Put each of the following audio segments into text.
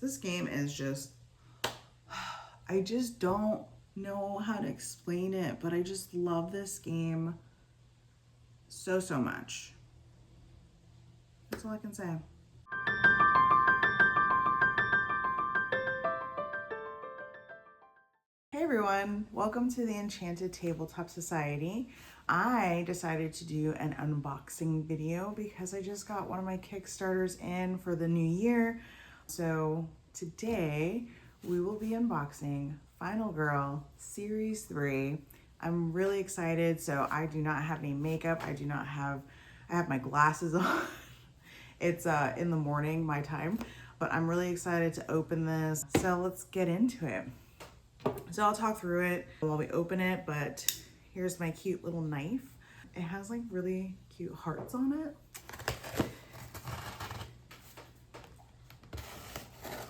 This game is just, I just don't know how to explain it, but I just love this game so much. That's all I can say. Hey everyone, welcome to the Enchanted Tabletop Society. I decided to do an unboxing video because I just got one of my Kickstarters in for the new year. So today we will be unboxing Final Girl Series 3. I'm really excited. So I do not have any makeup. I have my glasses on. It's in the morning, my time, but I'm really excited to open this. So let's get into it. So I'll talk through it while we open it, but here's my cute little knife. It has like really cute hearts on it.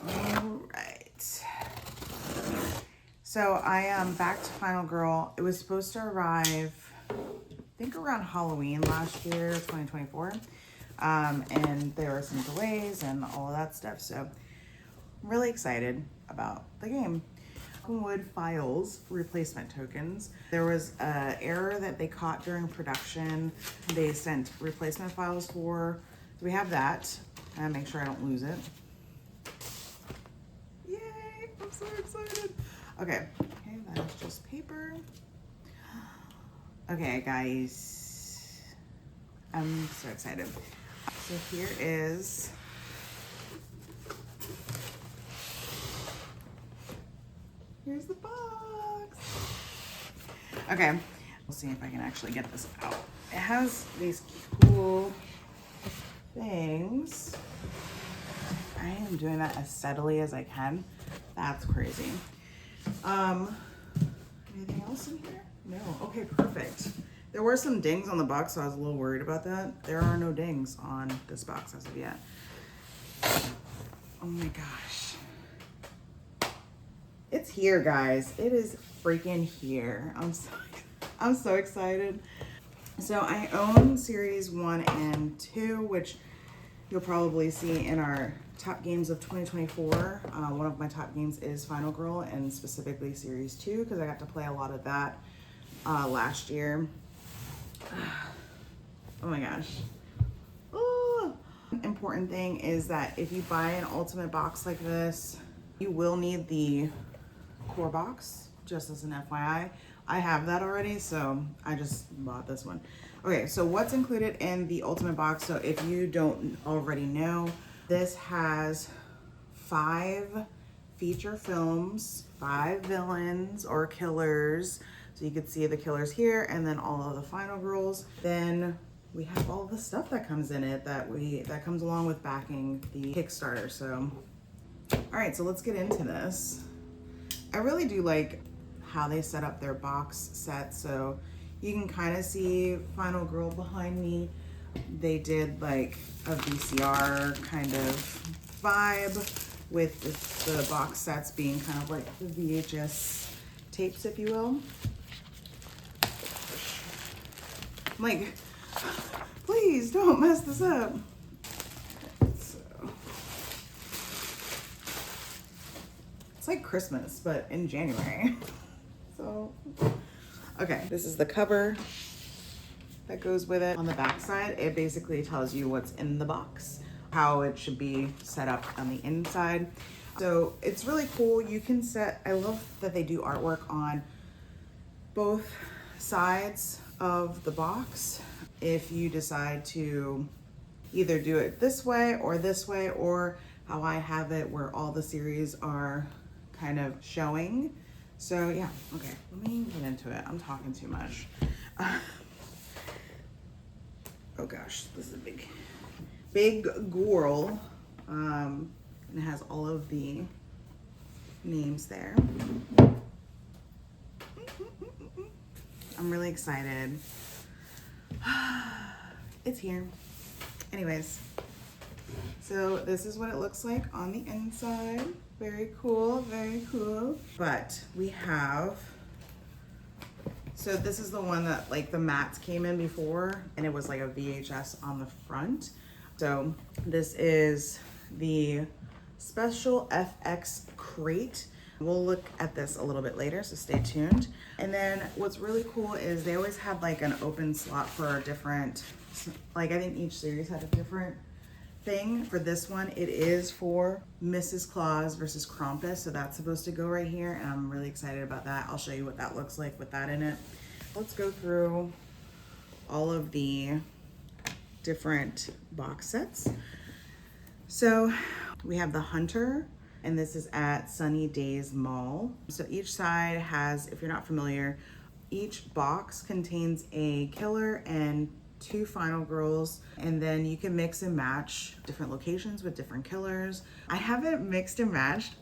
All right. So I am back to Final Girl. It was supposed to arrive, I think around Halloween last year, 2024. And there were some delays and all of that stuff. So I'm really excited about the game. Wood files replacement tokens. There was an error that they caught during production. They sent replacement files for. So we have that. And make sure I don't lose it. Yay! I'm so excited. Okay, that is just paper. Okay, guys. I'm so excited. So here is here's the box. Okay, we'll see if I can actually get this out. It has these cool things. I am doing that as steadily as I can. That's crazy. Anything else in here? No. Okay, perfect. There were some dings on the box, so I was a little worried about that. There are no dings on this box as of yet. Oh my gosh. It's here, guys. It is freaking here. I'm so excited. So I own series 1 and 2, which you'll probably see in our top games of 2024. One of my top games is Final Girl, and specifically series 2, because I got to play a lot of that last year. Oh my gosh. Ooh. Important thing is that if you buy an ultimate box like this, you will need the core box, just as an FYI. I have that already, so I just bought this one. Okay, so what's included in the ultimate box? So if you don't already know, this has 5 feature films, 5 villains or killers. So you could see the killers here, and then all of the Final Girls. Then we have all the stuff that comes in it that comes along with backing the Kickstarter. So, all right, so let's get into this. I really do like how they set up their box set. So you can kind of see Final Girl behind me. They did like a VCR kind of vibe with the box sets being kind of like the VHS tapes, if you will. I'm like, please don't mess this up. It's like Christmas, but in January. So, okay, this is the cover that goes with it. On the back side, it basically tells you what's in the box, how it should be set up on the inside. So it's really cool. You can set, I love that they do artwork on both sides of the box. If you decide to either do it this way, or how I have it where all the series are kind of showing. So yeah, okay, let me get into it. I'm talking too much. Oh gosh, this is a big girl. And it has all of the names there. I'm really excited. It's here. Anyways, so this is what it looks like on the inside. Very cool, very cool. But we have, so this is the one that like the mats came in before, and it was like a VHS on the front. So this is the Special FX crate. We'll look at this a little bit later, so stay tuned. And then what's really cool is they always had like an open slot for a different, like I think each series had a different thing. For this one, it is for Mrs. Claus versus Krampus, so that's supposed to go right here, and I'm really excited about that. I'll show you what that looks like with that in it. Let's go through all of the different box sets. So we have the Hunter, and this is at Sunny Days Mall. So each side has, if you're not familiar, each box contains a killer and 2 final girls, and then you can mix and match different locations with different killers. I haven't mixed and matched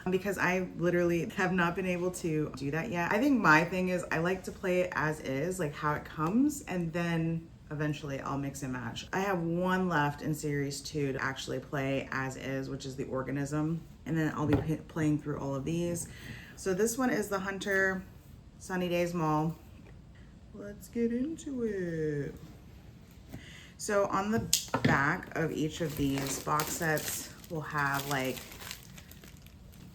because I literally have not been able to do that yet. I think my thing is I like to play it as is, like how it comes, and then eventually I'll mix and match. I have one left in series 2 to actually play as is, which is the organism, and then I'll be playing through all of these. So this one is the Hunter, Sunny Days Mall. Let's get into it. So on the back of each of these box sets, we'll have like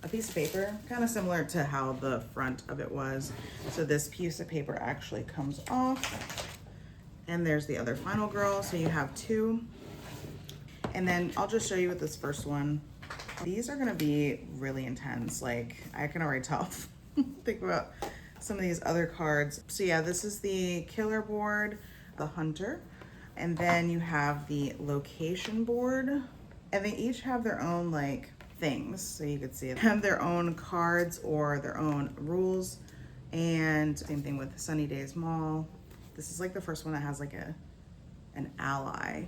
a piece of paper, kind of similar to how the front of it was. So this piece of paper actually comes off, and there's the other final girl. So you have 2. And then I'll just show you with this first one. These are gonna be really intense. Like I can already tell. Think about some of these other cards. So yeah, this is the killer board, the Hunter, and then you have the location board, and they each have their own like things. So you could see it. They have their own cards or their own rules, and same thing with Sunny Days Mall. This is like the first one that has like an ally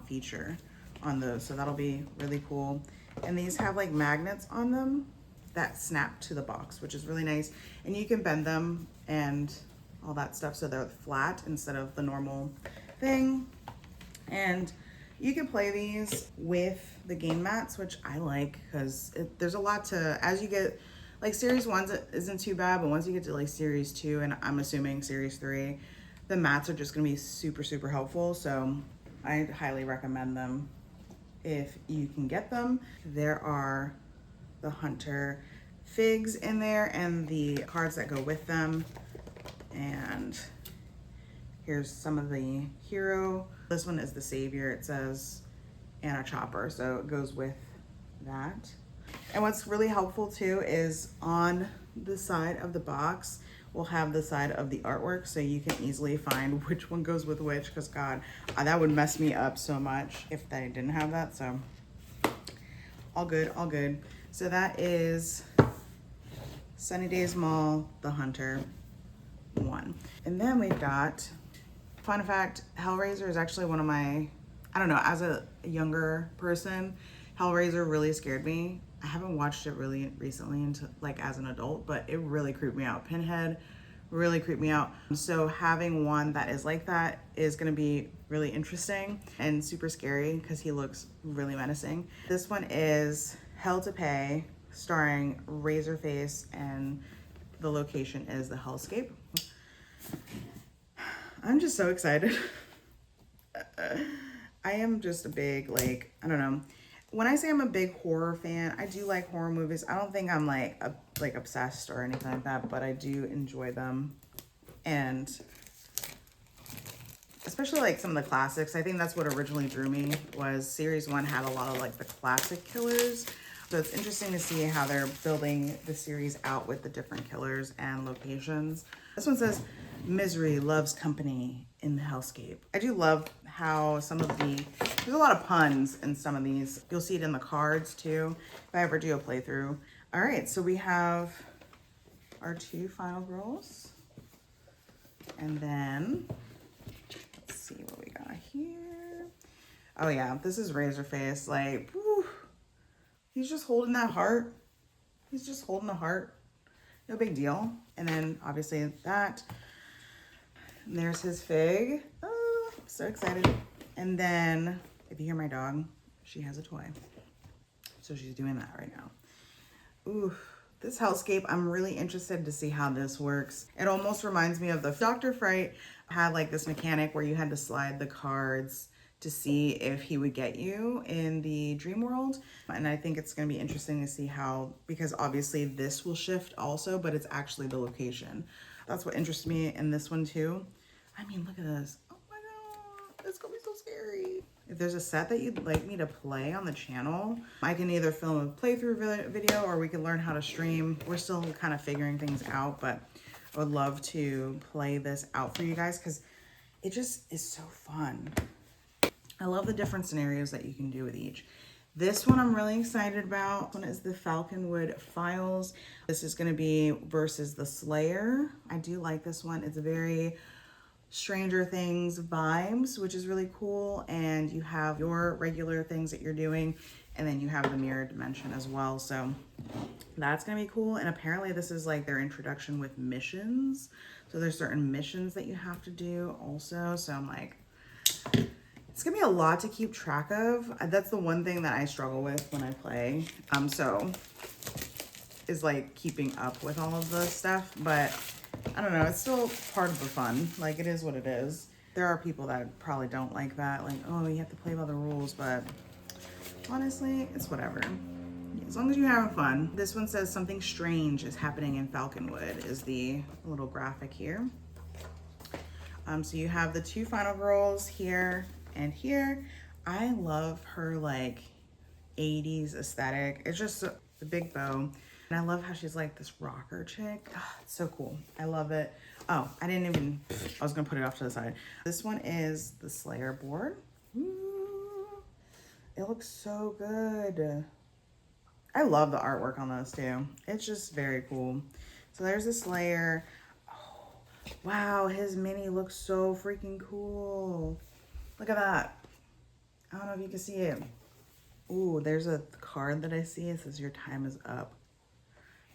feature on those, so that'll be really cool. And these have like magnets on them that snap to the box, which is really nice. And you can bend them and all that stuff so they're flat instead of the normal thing. And you can play these with the game mats, which I like because there's a lot to, as you get, like series 1 isn't too bad, but once you get to like series 2, and I'm assuming series 3, the mats are just gonna be super, super helpful. So I highly recommend them if you can get them. There are the Hunter figs in there and the cards that go with them. And here's some of the hero. This one is the savior, it says, and a chopper, so it goes with that. And what's really helpful too is on the side of the box, we'll have the side of the artwork, so you can easily find which one goes with which, because God, that would mess me up so much if they didn't have that. So all good, all good. So that is Sunny Days Mall, the Hunter 1. And then we've got, fun fact, Hellraiser is actually one of my, I don't know, as a younger person, Hellraiser really scared me. I haven't watched it really recently until like as an adult, but it really creeped me out. Pinhead really creeped me out. So having one that is like that is gonna be really interesting and super scary because he looks really menacing. This one is Hell to Pay, starring Razorface, and the location is the Hellscape. I'm just so excited. I am just a big, like, I don't know. When I say I'm a big horror fan, I do like horror movies. I don't think I'm like obsessed or anything like that, but I do enjoy them. And especially like some of the classics. I think that's what originally drew me, was series 1 had a lot of like the classic killers. So it's interesting to see how they're building the series out with the different killers and locations. This one says, misery loves company in the hellscape. I do love how some of there's a lot of puns in some of these. You'll see it in the cards too, if I ever do a playthrough. All right, so we have our 2 final girls. And then, let's see what we got here. Oh yeah, this is Razorface, like, whew. He's just holding that heart. He's just holding the heart. No big deal. And then obviously that. And there's his fig. Oh, so excited. And then if you hear my dog, she has a toy. So she's doing that right now. Ooh, this hellscape, I'm really interested to see how this works. It almost reminds me of the Dr. Fright had like this mechanic where you had to slide the cards to see if he would get you in the dream world. And I think it's going to be interesting to see how, because obviously this will shift also, but it's actually the location. That's what interests me in this one too. I mean, look at this. Oh my God, it's gonna be so scary. If there's a set that you'd like me to play on the channel, I can either film a playthrough video or we can learn how to stream. We're still kind of figuring things out, but I would love to play this out for you guys because it just is so fun. I love the different scenarios that you can do with each. This one I'm really excited about. This one is the Falconwood Files. This is gonna be versus the Slayer. I do like this one. It's a very Stranger Things vibes, which is really cool. And you have your regular things that you're doing, and then you have the mirror dimension as well. So that's gonna be cool. And apparently this is like their introduction with missions. So there's certain missions that you have to do also. So I'm like, it's gonna be a lot to keep track of. That's the one thing that I struggle with when I play. So is like keeping up with all of the stuff, but I don't know, it's still part of the fun. Like, it is what it is. There are people that probably don't like that, like, oh, you have to play by the rules, but honestly, it's whatever. As long as you're having fun. This one says something strange is happening in Falconwood is the little graphic here. So you have the two final girls here and here. I love her like 80s aesthetic. It's just the big bow. And I love how she's like this rocker chick. Oh, it's so cool. I love it. Oh, I was gonna put it off to the side. This one is the Slayer board. Ooh, it looks so good. I love the artwork on those too. It's just very cool. So there's the Slayer. Oh, wow, his mini looks so freaking cool. Look at that. I don't know if you can see it. Ooh, there's a card that I see. It says your time is up.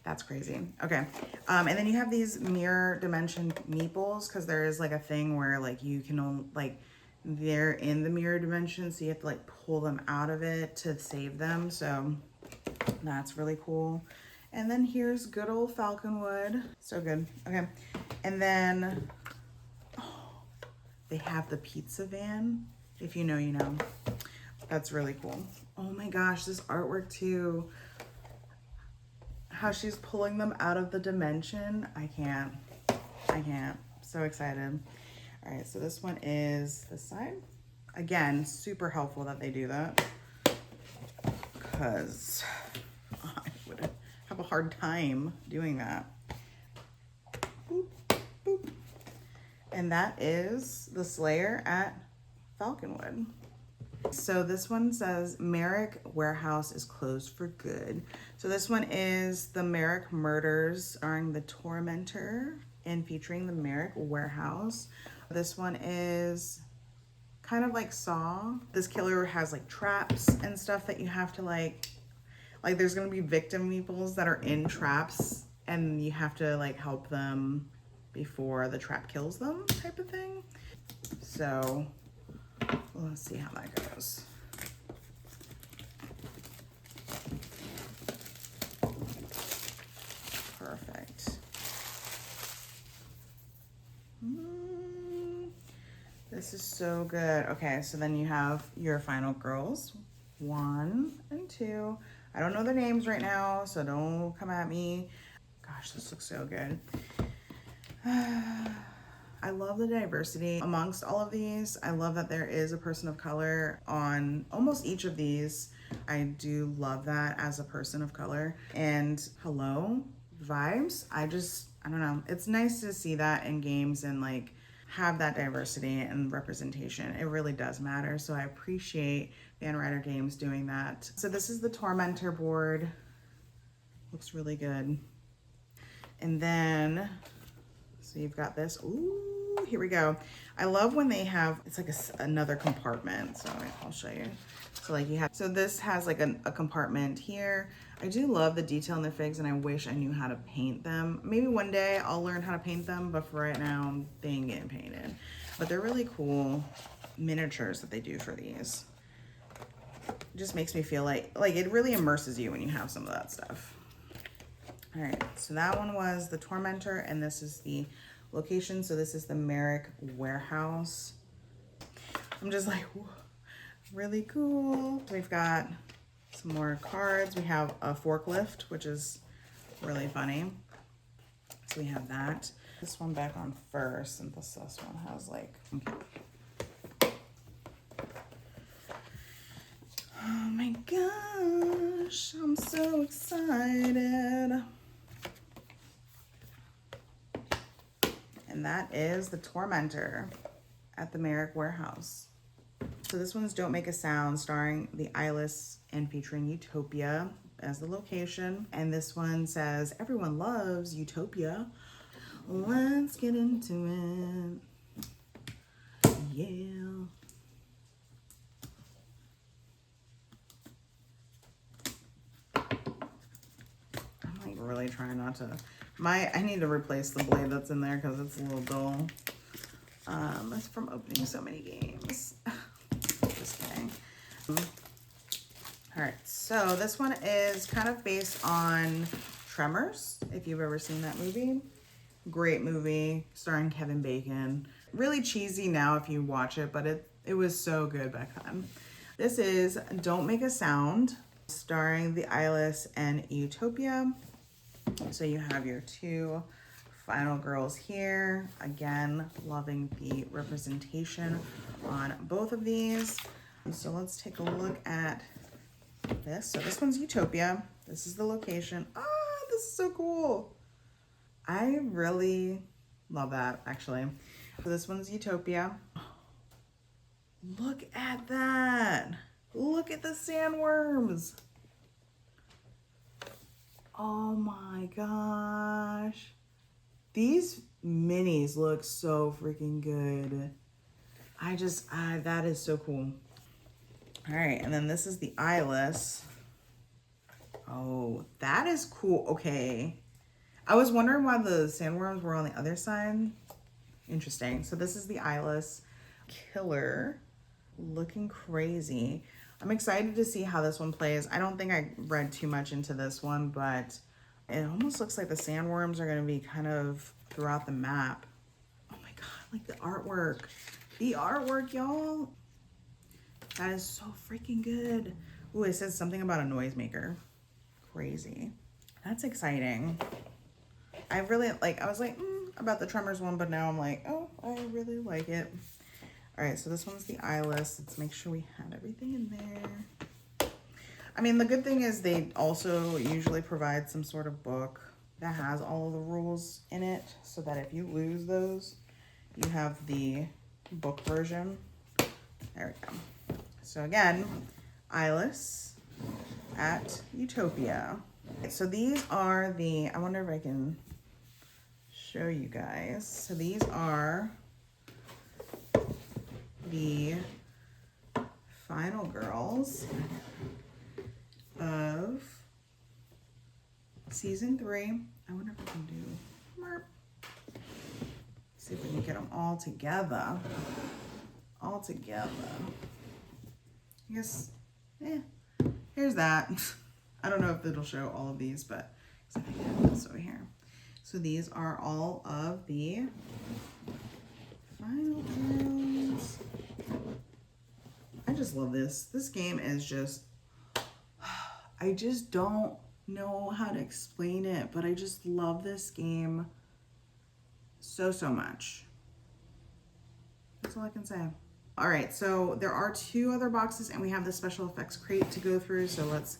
That's crazy. Okay. And then you have these mirror dimension meeples because there is like a thing where like you can only, like, they're in the mirror dimension, so you have to like pull them out of it to save them. So that's really cool. And then here's good old Falconwood. So good. Okay. And then they have the pizza van. If you know, you know. That's really cool. Oh my gosh, this artwork too. How she's pulling them out of the dimension. I can't. So excited. All right, so this one is this side. Again, super helpful that they do that because I would have a hard time doing that. Boop, boop. And that is the Slayer at Falconwood. So this one says Merrick Warehouse is closed for good. So this one is the Merrick murders starring the Tormentor and featuring the Merrick Warehouse. This one is kind of like Saw. This killer has like traps and stuff that you have to like there's gonna be victim meeples that are in traps and you have to like help them before the trap kills them type of thing. So let's see how that goes. Perfect. This is so good. Okay, so then you have your final girls, 1 and 2. I don't know their names right now, so don't come at me. Gosh, this looks so good. I love the diversity amongst all of these. I love that there is a person of color on almost each of these. I do love that as a person of color. And hello, vibes. I don't know. It's nice to see that in games and like have that diversity and representation. It really does matter. So I appreciate Van Ryder Games doing that. So this is the Tormentor board. Looks really good. And then, so you've got this. Ooh, here we go. I love when they have, it's like another compartment. So I'll show you. So like you have, so this has like a compartment here. I do love the detail in the figs and I wish I knew how to paint them. Maybe one day I'll learn how to paint them, but for right now, they ain't getting painted. But they're really cool miniatures that they do for these. It just makes me feel like it really immerses you when you have some of that stuff. All right, so that one was the Tormentor and this is the location. So this is the Merrick Warehouse. I'm just like, really cool. We've got some more cards. We have a forklift, which is really funny. So we have that. This one back on first, and this one has like, okay. Oh my gosh, I'm so excited. And that is the Tormentor at the Merrick Warehouse. So this one's Don't Make a Sound, starring the Eyeless and featuring Utopia as the location. And this one says, everyone loves Utopia. Let's get into it. Yeah. I'm like really trying not to. I need to replace the blade that's in there because it's a little dull. That's from opening so many games. Just kidding. All right, so this one is kind of based on Tremors, if you've ever seen that movie. Great movie, starring Kevin Bacon. Really cheesy now if you watch it, but it was so good back then. This is Don't Make a Sound, starring the Eyeless and Utopia. So you have your two final girls here. Again, loving the representation on both of these. So let's take a look at this. So this one's Utopia. This is the location. Oh, this is so cool. I really love that, actually. So this one's Utopia. Look at that. Look at the sandworms. Oh my gosh. These minis look so freaking good. That is so cool. All right, and then this is the Eyeless. Oh, that is cool. Okay. I was wondering why the sandworms were on the other side. Interesting. So this is the Eyeless Killer. Looking crazy. I'm excited to see how this one plays. I don't think I read too much into this one, but it almost looks like the sandworms are going to be kind of throughout the map. Oh my God, like the artwork. The artwork, y'all. That is so freaking good. Ooh, it says something about a noisemaker. Crazy. That's exciting. I really I was like, about the Tremors one, but now I'm like, oh, I really like it. All right, so this one's the Eyeless. Let's make sure we have everything in there. I mean, the good thing is they also usually provide some sort of book that has all of the rules in it, so that if you lose those, you have the book version. There we go. So again, Eyeless at Utopia. So these are the, I wonder if I can show you guys. So these are the final girls of season 3. I wonder if we can do merp. See if we can get them all together. All together. I guess, here's that. I don't know if it'll show all of these, but I think I have this over here. So these are all of the final girls. I just love this. This game is just, I just don't know how to explain it, but I just love this game so much. That's all I can say. All right, so there are 2 other boxes and we have the special effects crate to go through, so let's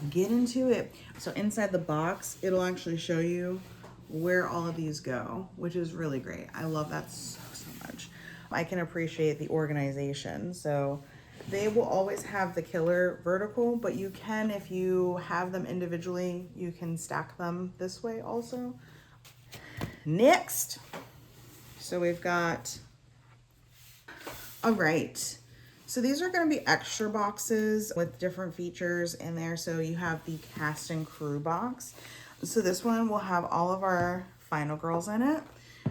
get into it. So inside the box, it'll actually show you where all of these go, which is really great. I love that so much. I can appreciate the organization. So they will always have the killer vertical, but you can, if you have them individually, you can stack them this way also. Next, so we've got, all right. So these are going to be extra boxes with different features in there. So you have the cast and crew box. So this one will have all of our final girls in it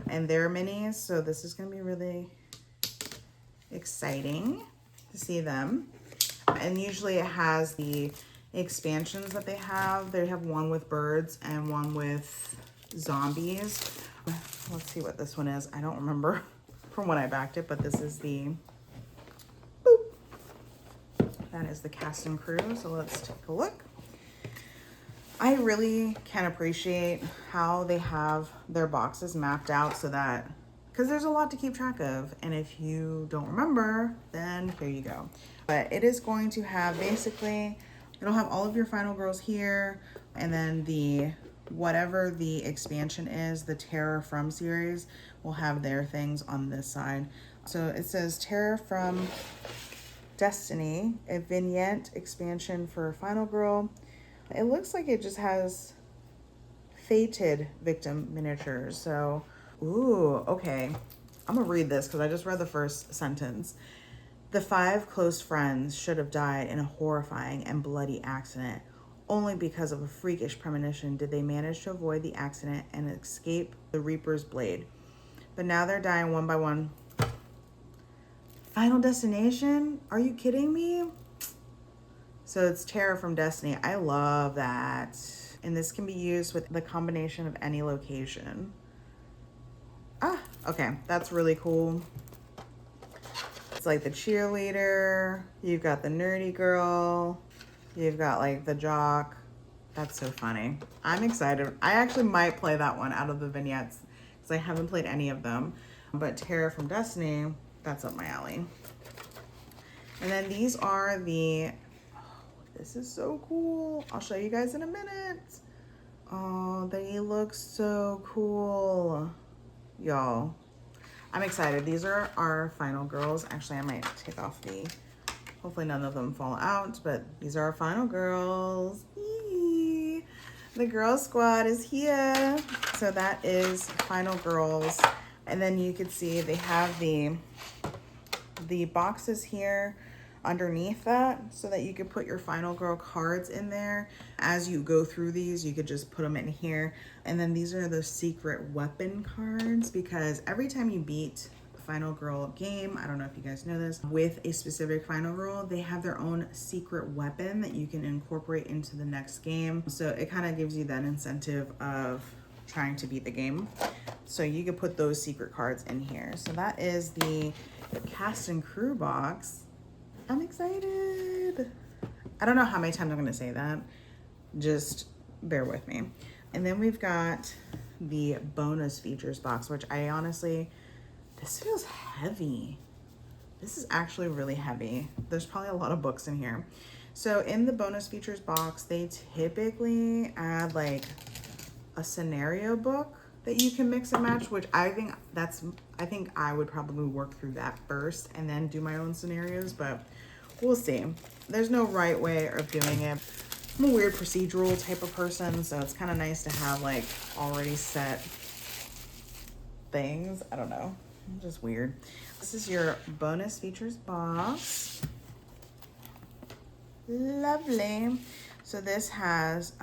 and their minis. So this is going to be really exciting to see them. And usually it has the expansions that they have. They have one with birds and one with zombies. Let's see what this one is. I don't remember from when I backed it, but this is the That is the cast and crew. So let's take a look. I really can appreciate how they have their boxes mapped out so that, because there's a lot to keep track of. And if you don't remember, then here you go. But it is going to have basically, it'll have all of your final girls here. And then the, whatever the expansion is, the Terror From series will have their things on this side. So it says Terror From Destiny, a vignette expansion for Final Girl. It looks like it just has fated victim miniatures. So, ooh, okay. I'm gonna read this because I just read the first sentence. The 5 close friends should have died in a horrifying and bloody accident. Only because of a freakish premonition did they manage to avoid the accident and escape the Reaper's blade. But now they're dying one by one. Final Destination? Are you kidding me? So it's Terror From Destiny. I love that. And this can be used with the combination of any location. Ah, okay. That's really cool. It's like the cheerleader. You've got the nerdy girl. You've got like the jock. That's so funny. I'm excited. I actually might play that one out of the vignettes because I haven't played any of them. But Terror From Destiny, that's up my alley. And then these are the... This is so cool. I'll show you guys in a minute. Oh, they look so cool. Y'all, I'm excited. These are our final girls. Actually, I might take off the, hopefully none of them fall out, but these are our final girls. Yee. The girl squad is here. So that is final girls. And then you can see they have the boxes here underneath that so that you could put your final girl cards in there. As you go through these, you could just put them in here. And then these are the secret weapon cards, because every time you beat the final girl game, I don't know if you guys know this, with a specific final girl, they have their own secret weapon that you can incorporate into the next game. So it kind of gives you that incentive of trying to beat the game. So you could put those secret cards in here. So that is the cast and crew box. I'm excited. I don't know how many times I'm gonna say that. Just bear with me. And then we've got the bonus features box, which I honestly, this feels heavy. This is actually really heavy. There's probably a lot of books in here. So in the bonus features box, they typically add like a scenario book that you can mix and match, which I think I would probably work through that first and then do my own scenarios, but we'll see. There's no right way of doing it. I'm a weird procedural type of person, so it's kind of nice to have like already set things. I don't know, I'm just weird. This is your bonus features box. Lovely. So this has,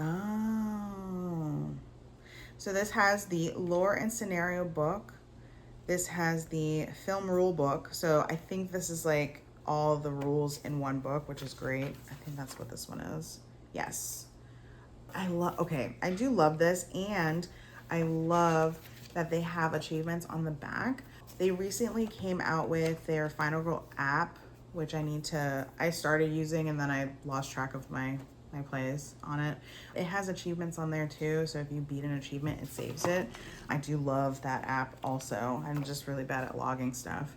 so this has the lore and scenario book. This has the film rule book. So I think this is like all the rules in one book, which is great. I think that's what this one is. Yes. Okay, I do love this, and I love that they have achievements on the back. They recently came out with their Final Girl app, which I started using and then I lost track of my plays on it. It has achievements on there too, so if you beat an achievement, it saves it. I do love that app also. I'm just really bad at logging stuff.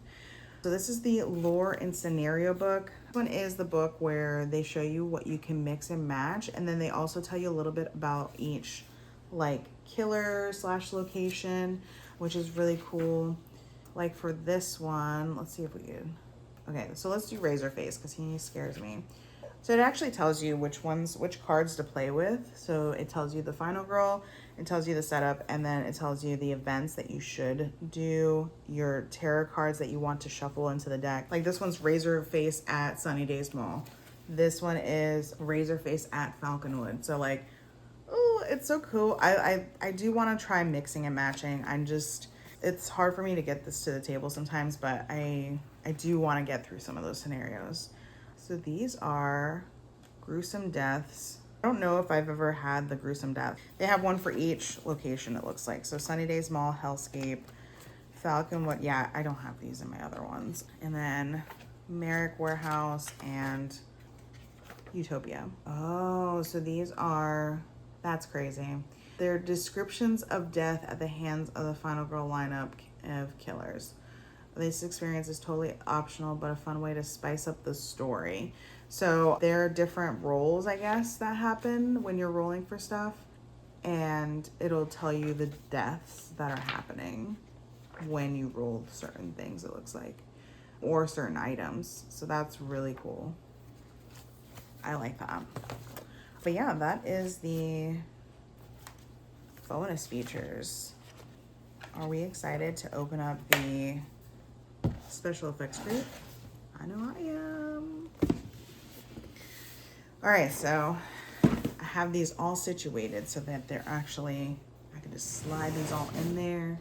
So this is the lore and scenario book. This one is the book where they show you what you can mix and match, and then they also tell you a little bit about each like killer / location, which is really cool. Like for this one, let's see if we could, okay, so let's do Razorface because he scares me. So it actually tells you which cards to play with. So it tells you the final girl, it tells you the setup, and then it tells you the events that you should do, your tarot cards that you want to shuffle into the deck. Like this one's Razorface at Sunny Days Mall. This one is Razorface at Falconwood. So like, oh, it's so cool. I do want to try mixing and matching. It's hard for me to get this to the table sometimes, but I do want to get through some of those scenarios. So these are gruesome deaths. I don't know if I've ever had the gruesome death. They have one for each location, it looks like. So Sunny Days Mall, Hellscape, Falconwood. Yeah, I don't have these in my other ones. And then Merrick Warehouse and Utopia. Oh, so these are, that's crazy. They're descriptions of death at the hands of the final girl lineup of killers. This experience is totally optional, but a fun way to spice up the story. So there are different roles, I guess, that happen when you're rolling for stuff. And it'll tell you the deaths that are happening when you roll certain things, it looks like. Or certain items. So that's really cool. I like that. But yeah, that is the bonus features. Are we excited to open up the special effects group? I know I am. All right, so I have these all situated so that they're actually, I can just slide these all in there.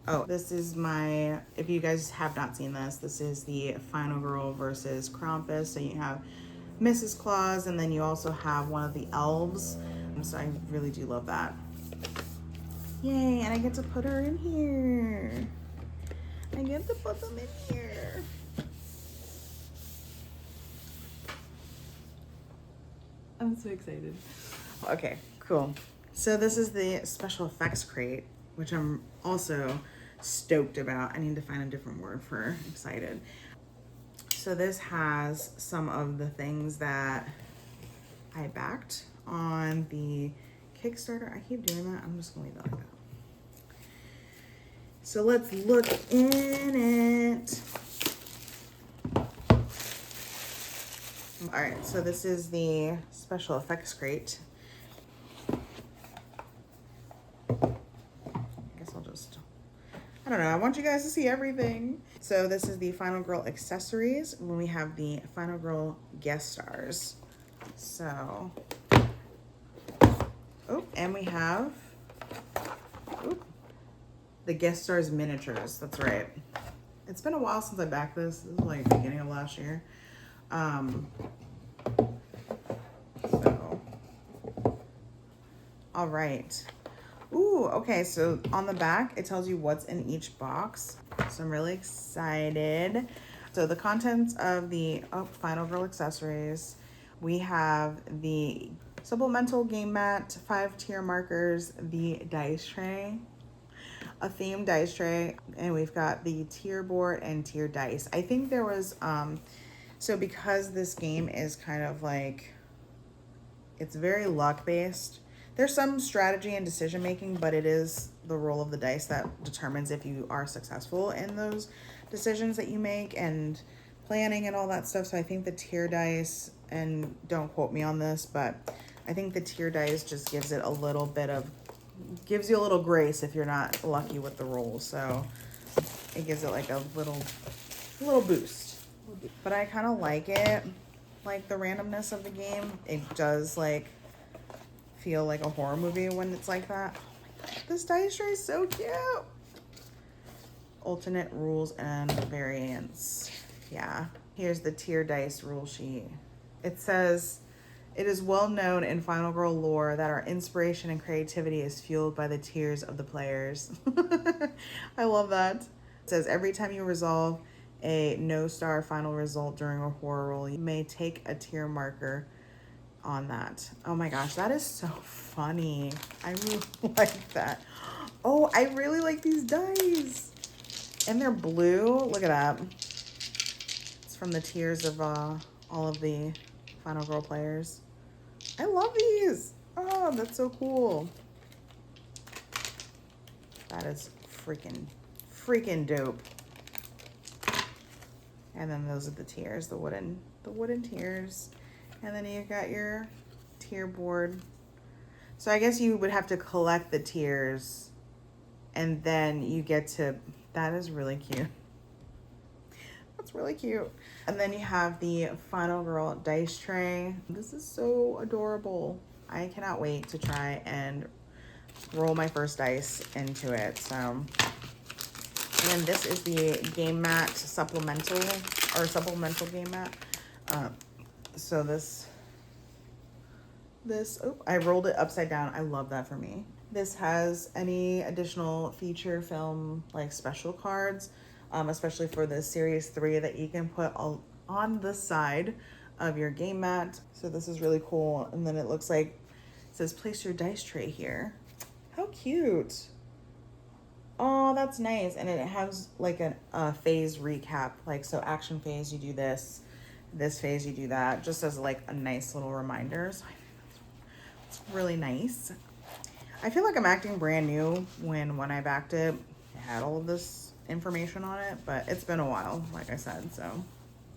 Oh, this is my, if you guys have not seen this, this is the Final Girl versus Krampus. So you have Mrs. Claus, and then you also have one of the elves. So I really do love that. Yay, and I get to put her in here. I get to put them in here. I'm so excited. Okay, cool. So this is the special effects crate, which I'm also stoked about. I need to find a different word for excited. So this has some of the things that I backed on the Kickstarter. I keep doing that. I'm just gonna leave it like that. So let's look in it. All right, so this is the special effects crate. I don't know, I want you guys to see everything. So this is the Final Girl accessories when we have the Final Girl guest stars. So, oh, and we have the guest stars miniatures. That's right. It's been a while since I backed this. This is like beginning of last year. So, all right. Ooh, okay, so on the back, it tells you what's in each box. So I'm really excited. So the contents of the Final Girl accessories, we have the supplemental game mat, 5 tier markers, the dice tray, a themed dice tray, and we've got the tier board and tier dice. I think there was, so because this game is kind of like, it's very luck based. There's some strategy and decision making, but it is the roll of the dice that determines if you are successful in those decisions that you make and planning and all that stuff. So I think the tier dice, and don't quote me on this, but I think the tier dice just gives it a little bit of, gives you a little grace if you're not lucky with the roll. So it gives it like a little boost. But I kind of like it, like the randomness of the game. It does like feel like a horror movie when it's like that. Oh my gosh, this dice tray is so cute. Alternate rules and variants. Yeah, here's the tier dice rule sheet. It says, it is well known in Final Girl lore that our inspiration and creativity is fueled by the tears of the players. I love that. It says every time you resolve a no star final result during a horror roll, you may take a tier marker on that. Oh my gosh, that is so funny. I really like that. Oh, I really like these dice. And they're blue. Look at that. It's from the tiers of all of the Final Girl players. I love these. Oh, that's so cool. That is freaking dope. And then those are the tiers, the wooden tiers. And then you got your tier board. So I guess you would have to collect the tiers and then you get to, that is really cute. That's really cute. And then you have the Final Girl dice tray. This is so adorable. I cannot wait to try and roll my first dice into it. So, and then this is the game mat supplemental game mat. So this, oh, I rolled it upside down. I love that for me. This has any additional feature film, like special cards. especially for the series 3 that you can put on the side of your game mat. So this is really cool. And then it looks like it says place your dice tray here. How cute. Oh, that's nice. And it has like a phase recap. Like, so action phase, you do this phase, you do that, just as like a nice little reminder. So I think that's really nice. I feel like I'm acting brand new when I backed it. It had all of this information on it, but it's been a while, like I said, so.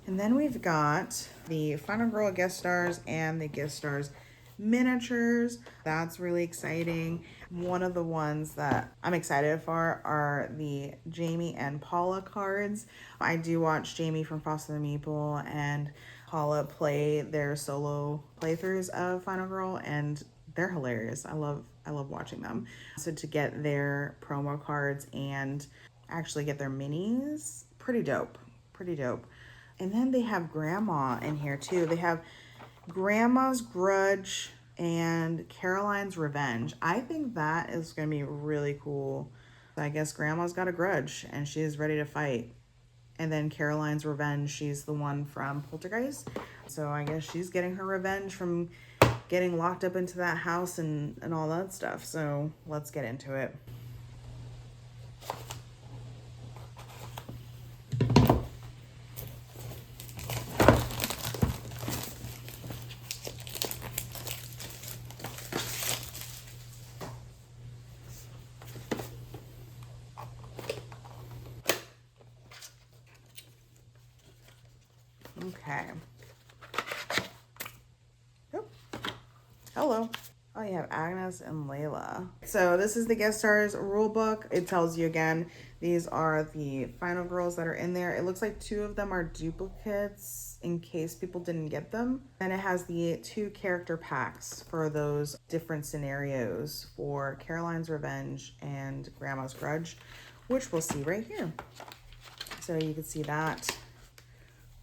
And then we've got the Final Girl guest stars and the guest stars miniatures. That's really exciting. One of the ones that I'm excited for are the Jamie and Paula cards. I do watch Jamie from Foster the Meeple and Paula play their solo playthroughs of Final Girl, and they're hilarious. I love watching them. So to get their promo cards and actually get their minis, pretty dope. And then they have Grandma in here too. They have Grandma's Grudge and Caroline's Revenge. I think that is going to be really cool. I guess Grandma's got a grudge and she is ready to fight. And then Caroline's Revenge, she's the one from Poltergeist. So I guess she's getting her revenge from getting locked up into that house and all that stuff. So let's get into it. Okay. Yep. Hello. Oh, you have Agnes and Layla. So this is the guest stars rule book. It tells you again, these are the final girls that are in there. It looks like 2 of them are duplicates in case people didn't get them. And it has the 2 character packs for those different scenarios for Caroline's Revenge and Grandma's Grudge, which we'll see right here. So you can see that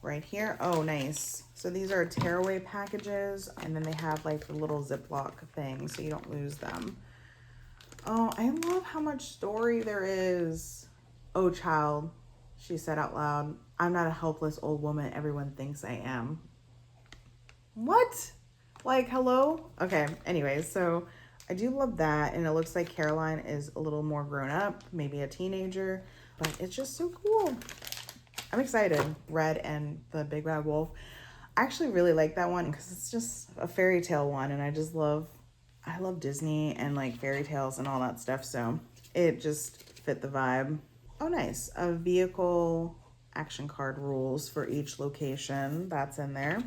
right here. Oh, nice. So these are tearaway packages, and then they have like the little Ziploc thing so you don't lose them. Oh, I love how much story there is. Oh, child, she said out loud, I'm not a helpless old woman everyone thinks I am. What? Like, hello? Okay, anyways, so I do love that, and it looks like Caroline is a little more grown up, maybe a teenager, but it's just so cool. I'm excited. Red and the Big Bad Wolf. I actually really like that one because it's just a fairy tale one, and I love Disney and like fairy tales and all that stuff, so it just fit the vibe. Oh, nice. A vehicle action card rules for each location. That's in there.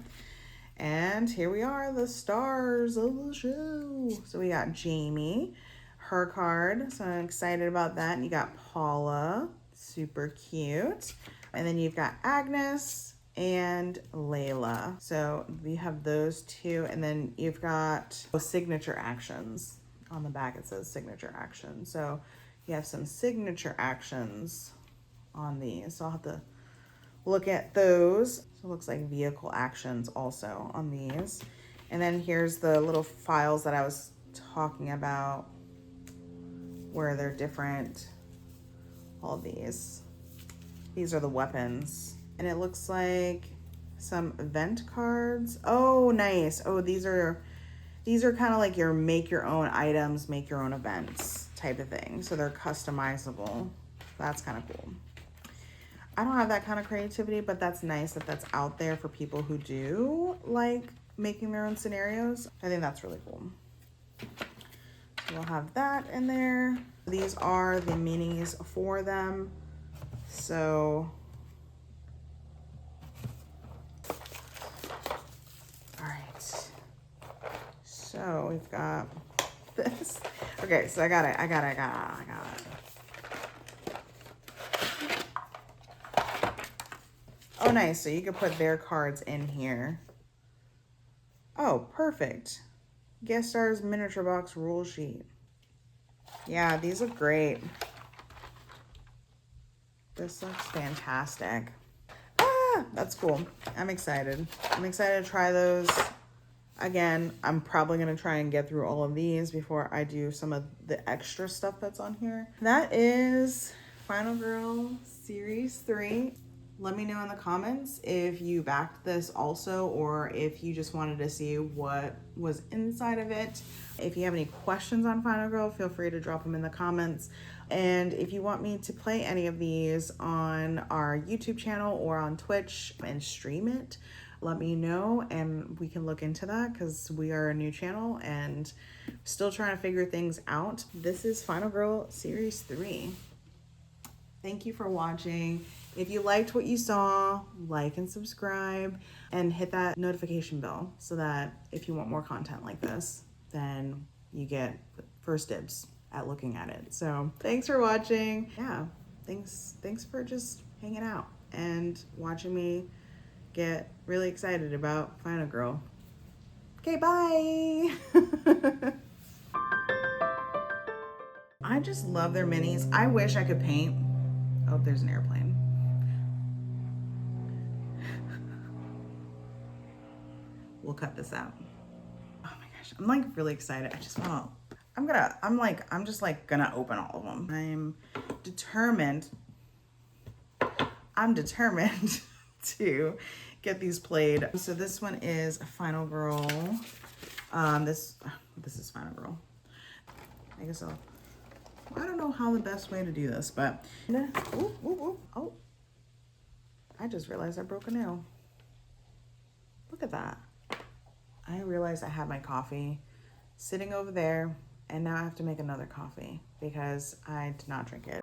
And here we are, the stars of the show. So we got Jamie, her card, so I'm excited about that. And you got Paula, super cute. And then you've got Agnes and Layla. So we have those 2. And then you've got signature actions. On the back it says signature action. So you have some signature actions on these. So I'll have to look at those. So it looks like vehicle actions also on these. And then here's the little files that I was talking about where they're different. All these. These are the weapons. And it looks like some event cards. Oh, nice. Oh, these are kind of like your make your own items, make your own events type of thing. So they're customizable. That's kind of cool. I don't have that kind of creativity, but that's nice that that's out there for people who do like making their own scenarios. I think that's really cool. So we'll have that in there. These are the minis for them. So, all right. So we've got this. Okay, so I got it. Oh, nice. So you can put their cards in here. Oh, perfect. Guest stars miniature box rule sheet. Yeah, these look great. This looks fantastic. Ah, that's cool. I'm excited. I'm excited to try those. Again, I'm probably going to try and get through all of these before I do some of the extra stuff that's on here. That is Final Girl Series 3. Let me know in the comments if you backed this also, or if you just wanted to see what was inside of it. If you have any questions on Final Girl, feel free to drop them in the comments. And if you want me to play any of these on our YouTube channel or on Twitch and stream it, let me know and we can look into that, because we are a new channel and still trying to figure things out. This is Final Girl Series 3. Thank you for watching. If you liked what you saw, like and subscribe and hit that notification bell so that if you want more content like this, then you get first dibs at looking at it. So thanks for watching. Yeah, thanks for just hanging out and watching me get really excited about Final Girl. Okay, bye. I just love their minis. I wish I could paint. Oh, there's an airplane. We'll cut this out. Oh my gosh, I'm like really excited. I just want to, I'm just like gonna open all of them. I'm determined to get these played. So this one is Final Girl. This is Final Girl. I guess I don't know how the best way to do this, but oh, I just realized I broke a nail. Look at that. I realized I had my coffee sitting over there, and now I have to make another coffee because I did not drink it.